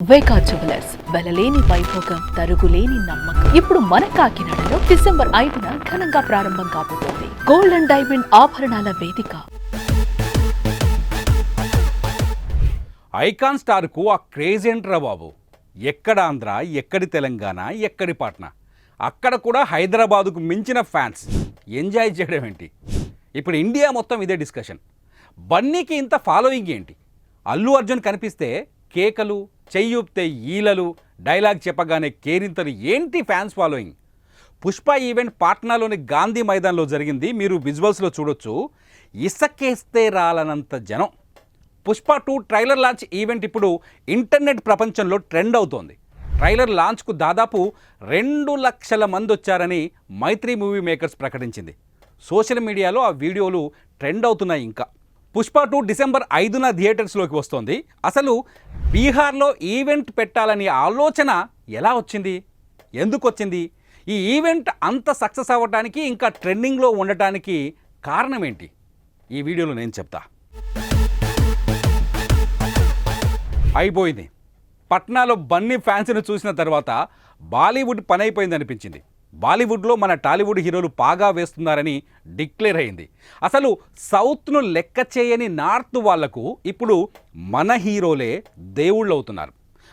వేకా jewellers వెలలేని Vaibhogam తరుగులేని నమ్మకం. ఇప్పుడు మన కాకినాడలో డిసెంబర్ 5న ఘనంగా ప్రారంభం కాబోతోంది గోల్డ్ అండ్ డైమండ్ ఆభరణాల వేదిక. ఐకాన్ స్టార్కు ఆ క్రేజ్ ఏంట్రా బాబు. ఎక్కడ ఆంధ్ర, ఎక్కడి తెలంగాణ, ఎక్కడి పాట్నా, అక్కడ కూడా హైదరాబాదుకు మించిన ఫ్యాన్స్. ఎంజాయ్ చేయడం ఏంటి? ఇప్పుడు ఇండియా మొత్తం ఇదే డిస్కషన్. బన్నీకి ఇంత ఫాలోయింగ్ ఏంటి? అల్లు అర్జున్ కనిపిస్తే కేకలు, చెయ్యూపితే ఈలలు, డైలాగ్ చెప్పగానే కేరింతలు, ఏంటి ఫ్యాన్స్ ఫాలోయింగ్? పుష్ప ఈవెంట్ పాట్నాలోని గాంధీ మైదాన్లో జరిగింది. మీరు విజువల్స్లో చూడొచ్చు. ఇసకేస్తే రాలనంత జనం. పుష్ప 2 ట్రైలర్ లాంచ్ ఈవెంట్ ఇప్పుడు ఇంటర్నెట్ ప్రపంచంలో ట్రెండ్ అవుతోంది. ట్రైలర్ లాంచ్కు దాదాపు 2 లక్షల మంది వచ్చారని మైత్రి మూవీ మేకర్స్ ప్రకటించింది. సోషల్ మీడియాలో ఆ వీడియోలు ట్రెండ్ అవుతున్నాయి. ఇంకా పుష్ప 2 డిసెంబర్ 5న థియేటర్స్లోకి వస్తోంది. అసలు బీహార్లో ఈవెంట్ పెట్టాలని ఆలోచన ఎలా వచ్చింది? ఎందుకు వచ్చింది? ఈ ఈవెంట్ అంత సక్సెస్ అవ్వడానికి, ఇంకా ట్రెండింగ్లో ఉండటానికి కారణం ఏంటి? ఈ వీడియోలో నేను చెప్తా. అయిపోయింది. పట్నాలో బన్నీ ఫ్యాన్స్ని చూసిన తర్వాత బాలీవుడ్ పని అయిపోయింది అనిపించింది. బాలీవుడ్లో మన టాలీవుడ్ హీరోలు పాగా వేస్తున్నారని డిక్లేర్ అయింది. అసలు సౌత్ను లెక్క చేయని నార్త్ వాళ్లకు ఇప్పుడు మన హీరోలే దేవుళ్ళు అవుతున్నారు.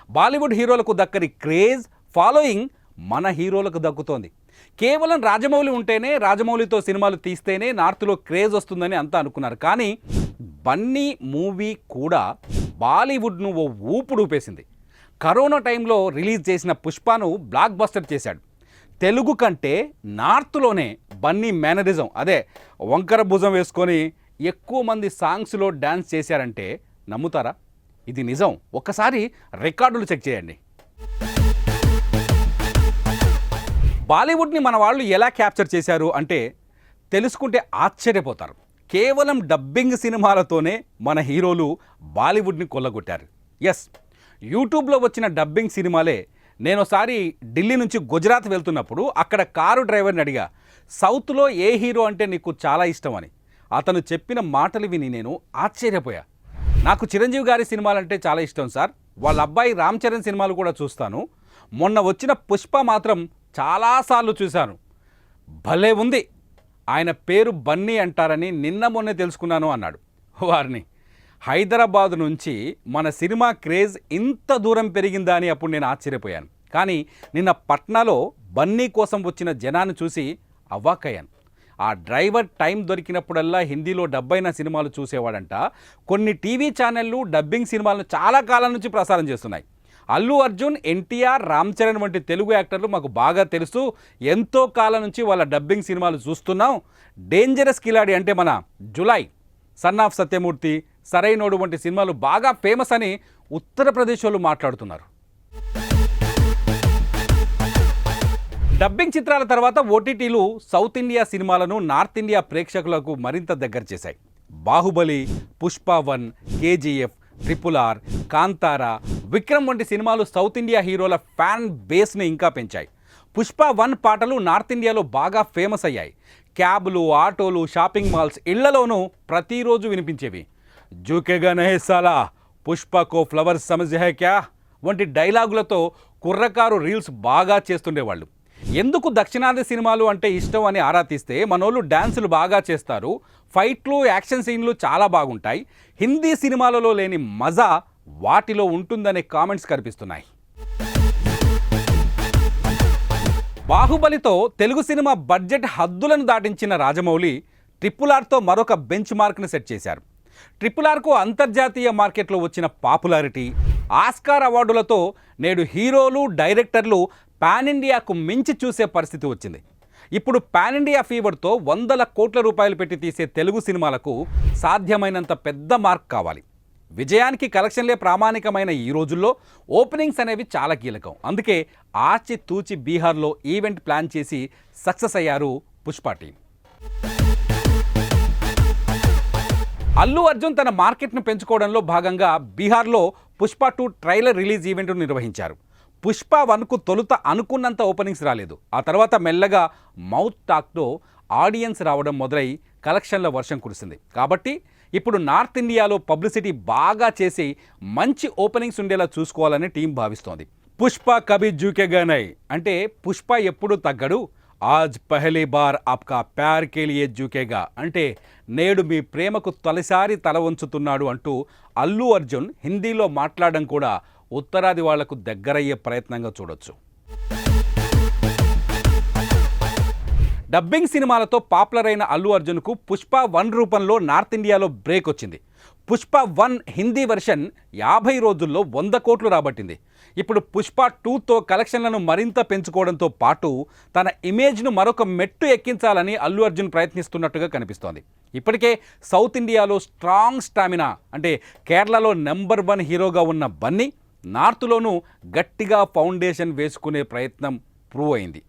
బాలీవుడ్ హీరోలకు దక్కని క్రేజ్, ఫాలోయింగ్ మన హీరోలకు దక్కుతోంది. కేవలం రాజమౌళి ఉంటేనే, రాజమౌళితో సినిమాలు తీస్తేనే నార్త్లో క్రేజ్ వస్తుందని అంతా అనుకున్నారు. కానీ బన్నీ మూవీ కూడా బాలీవుడ్ను ఓ ఊపుడు ఊపేసింది. కరోనా టైంలో రిలీజ్ చేసిన పుష్పను బ్లాక్ బస్టర్ చేశాడు. తెలుగు కంటే నార్త్లోనే బన్నీ మేనరిజం, అదే వంకర భుజం వేసుకొని ఎక్కువ మంది సాంగ్స్లో డ్యాన్స్ చేశారంటే నమ్ముతారా? ఇది నిజం. ఒక్కసారి రికార్డులు చెక్ చేయండి. బాలీవుడ్ని మన వాళ్ళు ఎలా క్యాప్చర్ చేశారు అంటే తెలుసుకుంటే ఆశ్చర్యపోతారు. కేవలం డబ్బింగ్ సినిమాలతోనే మన హీరోలు బాలీవుడ్ని కొల్లగొట్టారు. ఎస్, యూట్యూబ్లో వచ్చిన డబ్బింగ్ సినిమాలే. నేను ఒకసారి ఢిల్లీ నుంచి గుజరాత్ వెళ్తున్నప్పుడు అక్కడ కారు డ్రైవర్ని అడిగా, సౌత్లో ఏ హీరో అంటే నీకు చాలా ఇష్టం అని. అతను చెప్పిన మాటలు విని నేను ఆశ్చర్యపోయా. నాకు చిరంజీవి గారి సినిమాలంటే చాలా ఇష్టం సార్, వాళ్ళ అబ్బాయి రామ్ చరణ్ సినిమాలు కూడా చూస్తాను, మొన్న వచ్చిన పుష్ప మాత్రం చాలాసార్లు చూశాను, భలే ఉంది, ఆయన పేరు బన్నీ అంటారని నిన్న మొన్నే తెలుసుకున్నాను అన్నాడు. వారిని హైదరాబాద్ నుంచి మన సినిమా క్రేజ్ ఇంత దూరం పెరిగిందా అని అప్పుడు నేను ఆశ్చర్యపోయాను. కానీ నిన్న పట్నాలో బన్నీ కోసం వచ్చిన జనాన్ని చూసి అవాక్కయ్యాను. ఆ డ్రైవర్ టైం దొరికినప్పుడల్లా హిందీలో డబ్బైన సినిమాలు చూసేవాడంట. కొన్ని టీవీ ఛానళ్ళు డబ్బింగ్ సినిమాలను చాలా కాలం నుంచి ప్రసారం చేస్తున్నాయి. అల్లు అర్జున్, ఎన్టీఆర్, రామ్ చరణ్ వంటి తెలుగు యాక్టర్లు మాకు బాగా తెలుసు, ఎంతో కాలం నుంచి వాళ్ళ డబ్బింగ్ సినిమాలు చూస్తున్నాం. డేంజరస్ కిలాడి అంటే మన జులై, సన్ ఆఫ్ సత్యమూర్తి, సరైనోడు వంటి సినిమాలు బాగా ఫేమస్ అని ఉత్తరప్రదేశ్ వాళ్ళు మాట్లాడుతున్నారు. డబ్బింగ్ చిత్రాల తర్వాత ఓటీటీలు సౌత్ ఇండియా సినిమాలను నార్త్ ఇండియా ప్రేక్షకులకు మరింత దగ్గర చేశాయి. బాహుబలి, పుష్ప 1, కేజీఎఫ్, RRR, కాంతారా, విక్రమ్ వంటి సినిమాలు సౌత్ ఇండియా హీరోల ఫ్యాన్ బేస్ని ఇంకా పెంచాయి. పుష్ప 1 పాటలు నార్త్ ఇండియాలో బాగా ఫేమస్ అయ్యాయి. క్యాబ్లు, ఆటోలు, షాపింగ్ మాల్స్, ఇళ్లలోనూ ప్రతిరోజు వినిపించేవి. జూకేగా నహే సాలా, పుష్పకో ఫ్లవర్స్ సమజ్ హై క్యా వంటి డైలాగులతో కుర్రకారు రీల్స్ బాగా చేస్తుండేవాళ్ళు. ఎందుకు దక్షిణాది సినిమాలు అంటే ఇష్టం అని ఆరా తీస్తే మనోళ్ళు డ్యాన్సులు బాగా చేస్తారు, ఫైట్లు, యాక్షన్ సీన్లు చాలా బాగుంటాయి, హిందీ సినిమాలలో లేని మజా వాటిలో ఉంటుందనే కామెంట్స్ కనిపిస్తున్నాయి. బాహుబలితో తెలుగు సినిమా బడ్జెట్ హద్దులను దాటించిన రాజమౌళి RRRతో మరొక బెంచ్ మార్క్ను సెట్ చేశారు. RRRకు అంతర్జాతీయ మార్కెట్లో వచ్చిన పాపులారిటీ, ఆస్కార్ అవార్డులతో నేడు హీరోలు, డైరెక్టర్లు పాన్ ఇండియాకు మించి చూసే పరిస్థితి వచ్చింది. ఇప్పుడు పాన్ ఇండియా ఫీవర్తో 100 కోట్ల రూపాయలు పెట్టి తీసే తెలుగు సినిమాలకు సాధ్యమైనంత పెద్ద మార్క్ కావాలి. విజయానికి కలెక్షన్లే ప్రామాణికమైన ఈ రోజుల్లో ఓపెనింగ్స్ అనేవి చాలా కీలకం. అందుకే ఆచితూచి బీహార్లో ఈవెంట్ ప్లాన్ చేసి సక్సెస్ అయ్యారు పుష్ప టీం. అల్లు అర్జున్ తన మార్కెట్ను పెంచుకోవడంలో భాగంగా బీహార్లో పుష్ప 2 ట్రైలర్ రిలీజ్ ఈవెంట్ను నిర్వహించారు. పుష్ప 1కు తొలుత అనుకున్నంత ఓపెనింగ్స్ రాలేదు. ఆ తర్వాత మెల్లగా మౌత్ టాక్తో ఆడియన్స్ రావడం మొదలై కలెక్షన్ల వర్షం కురిసింది. కాబట్టి ఇప్పుడు నార్త్ ఇండియాలో పబ్లిసిటీ బాగా చేసి మంచి ఓపెనింగ్స్ ఉండేలా చూసుకోవాలని టీం భావిస్తోంది. పుష్ప కభీ జూకేగా నై అంటే పుష్ప ఎప్పుడు తగ్గడు, ఆజ్ పహలీ బార్ ఆప్కా ప్యార్ కే లియే జూకేగా అంటే నేడు మీ ప్రేమకు తొలిసారి తల వంచుతున్నాడు అంటూ అల్లు అర్జున్ హిందీలో మాట్లాడడం కూడా ఉత్తరాది వాళ్లకు దగ్గరయ్యే ప్రయత్నంగా చూడొచ్చు. డబ్బింగ్ సినిమాలతో పాపులర్ అయిన అల్లు అర్జున్కు పుష్ప 1 రూపంలో నార్త్ ఇండియాలో బ్రేక్ వచ్చింది. పుష్ప 1 హిందీ వెర్షన్ 50 రోజుల్లో 100 కోట్లు రాబట్టింది. ఇప్పుడు పుష్ప 2తో కలెక్షన్లను మరింత పెంచుకోవడంతో పాటు తన ఇమేజ్ను మరొక మెట్టు ఎక్కించాలని అల్లు అర్జున్ ప్రయత్నిస్తున్నట్టుగా కనిపిస్తోంది. ఇప్పటికే సౌత్ ఇండియాలో స్ట్రాంగ్ స్టామినా అంటే కేరళలో నెంబర్ 1 హీరోగా ఉన్న బన్నీ నార్త్లోనూ గట్టిగా ఫౌండేషన్ వేసుకునే ప్రయత్నం ప్రూవ్ అయింది.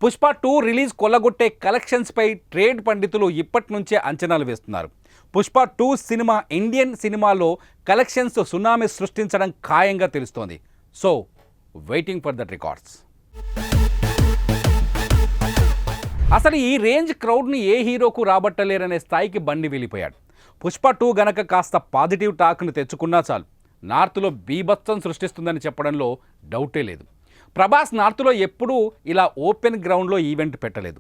పుష్ప 2 రిలీజ్ కొల్లగొట్టే కలెక్షన్స్పై ట్రేడ్ పండితులు ఇప్పటి నుంచే అంచనాలు వేస్తున్నారు. పుష్ప 2 సినిమా ఇండియన్ సినిమాలో కలెక్షన్స్ సునామీ సృష్టించడం ఖాయంగా తెలుస్తోంది. So waiting for that records. అసలు ఈ రేంజ్ క్రౌడ్ని ఏ హీరోకు రాబట్టలేరనే స్థాయికి బండి వెళ్ళిపోయాడు. పుష్ప 2 గనక కాస్త పాజిటివ్ టాక్ను తెచ్చుకున్నా చాలు నార్త్లో బీభత్సం సృష్టిస్తుందని చెప్పడంలో డౌటే లేదు. ప్రభాస్ నార్త్లో ఎప్పుడూ ఇలా ఓపెన్ గ్రౌండ్లో ఈవెంట్ పెట్టలేదు.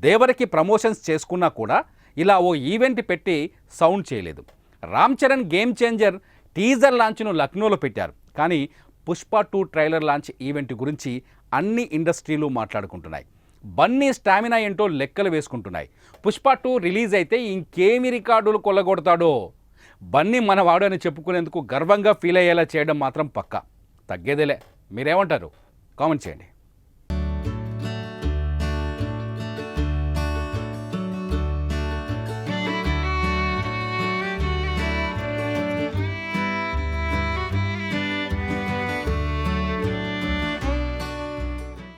దేవరికి ప్రమోషన్స్ చేసుకున్నా కూడా ఇలా ఓ ఈవెంట్ పెట్టి సౌండ్ చేయలేదు. Ram Charan game changer teaser లాంచ్ను లక్నోలో పెట్టారు. కానీ పుష్ప 2 ట్రైలర్ లాంచ్ ఈవెంట్ గురించి అన్ని ఇండస్ట్రీలు మాట్లాడుకుంటున్నాయి. బన్నీ స్టామినా ఏంటో లెక్కలు వేసుకుంటున్నాయి. పుష్ప 2 రిలీజ్ అయితే ఇంకేమి రికార్డులు కొల్లగొడతాడో. బన్నీ మనవాడు అని చెప్పుకునేందుకు గర్వంగా ఫీల్ అయ్యేలా చేయడం మాత్రం పక్కా. తగ్గేదేలే. మీరేమంటారు? కామెంట్ చేయండి.